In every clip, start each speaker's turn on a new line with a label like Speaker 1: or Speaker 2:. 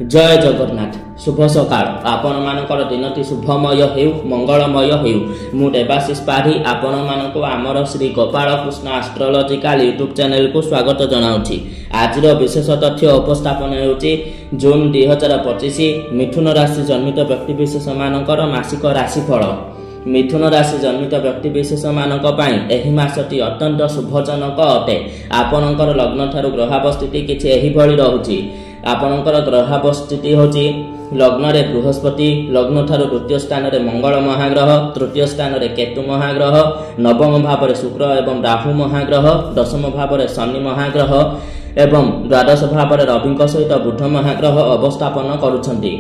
Speaker 1: जय जगन्नाथ शुभ सकाळ आपण मानकर दिनटी शुभमय हेउ मंगलमय हेउ मु देवाशीष पाढ़ी आपण मानको आमर Shri Gopal Krishna astrological YouTube channel को स्वागत जनाउछि। आज विशेष तथ्य उपस्थापन हेउछि जून 2025 मिथुन राशि जन्मित व्यक्ति विशेष मानकर मासिक राशिफल। मिथुन राशि जन्मित व्यक्ति विशेष मानक पई एही मासटी अत्यंत शुभजनक अटे। आपणकर लग्न थारु ग्रहावस्थिति किछि एही भଳି रहुछि। आपणकर ग्रहावस्थिति होछि लग्न रे बृहस्पति, लग्न थारु द्वितीय स्थान रे मंगल महाग्रह, तृतीय स्थान रे केतु महाग्रह, नवम भाव रे शुक्र एवं राहु महाग्रह, दशम भाव रे शनि महाग्रह एवं द्वादश भाव रे रविଙ୍କ सहित बुध महाग्रह अवस्थापन करुछन्ति।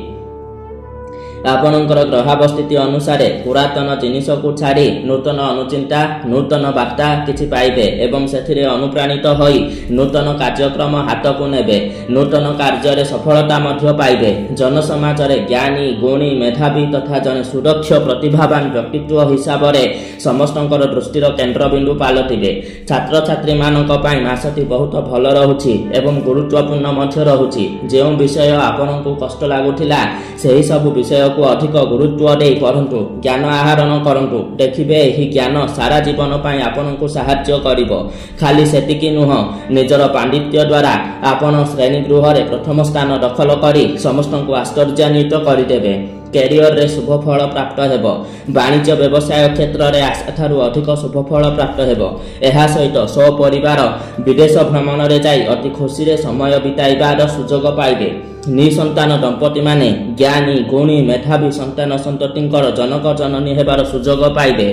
Speaker 1: आपणकर ग्रहावस्थिति अनुसार पुरातन जिनिस को छाड़ी नूतन अनुचिंता नूतन वार्ता किछि पाइबे एवं सेथिरे अनुप्राणित होई नूतन कार्यक्रम हाथ को नेबे। नूतन कार्य रे सफलता मध्य पाइबे। जनसमाज रे ज्ञानी गुणी मेधावी तथा जने सुदक्ष प्रतिभावान व्यक्तित्व हिसाब रे समस्तंकर दृष्टिर केंद्रबिंदु पालटिबे। छात्र छात्री मानक पई मासटी बहुत भल रहुछि एवं गुरुत्वपूर्ण मध्य रहुछि। जे विषय आपनकु कष्ट लागुथिला सेही सब विषय को अधिक गुरुत्व दे परंतु ज्ञान आहरण करंतु देखिबे एही ज्ञान सारा जीवन पई आपनकु सहाय्य करिवो। खाली सेतिकी नुह निजर पांडित्य द्वारा आपन श्रेणी गृह रे प्रथम स्थान दखल करी समस्तंकु आश्चर्यान्वित करिदेबे। कैरियर रे शुभ फल प्राप्त हेबो। वाणिज्य व्यवसाय क्षेत्र रे आशा थारु अधिक शुभ फल प्राप्त हेबो। एहा सहित सो परिवार विदेश भ्रमण रे जाई अति खुशी रे समय बिताइबार सुजोग पाइबे। निसंतान दंपति माने ज्ञानी गुणी मेधावी संतान संततिंकर जनक जननी हेबार सुजोग पाइबे।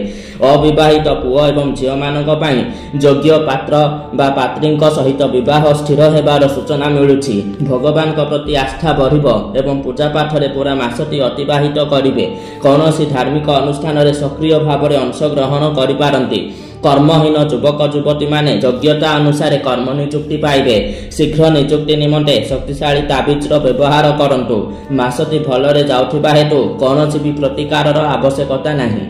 Speaker 1: अविवाहित पुओ एवं झियो मानक पई योग्य पात्र बा पात्रींक सहित विवाह स्थिर हेबार सूचना मिलुछि। भगवान को प्रति आस्था बढ़िबो एवं पूजा पाठ रे पूरा मासटी अतिबाहित करिवे। कौनसी धार्मिक अनुष्ठान रे सक्रिय भाव रे अंश ग्रहण करि पारंती। कर्महीन युवक युवती माने योग्यता अनुसार कर्म नियुक्ति पाइबे। शीघ्र नियुक्ति निमंते शक्तिशाली ताबिज व्यवहार करंतु। मासटी भलरे जाउथिबा हेतु कौनसी भी प्रतिकार आवश्यकता नहीं।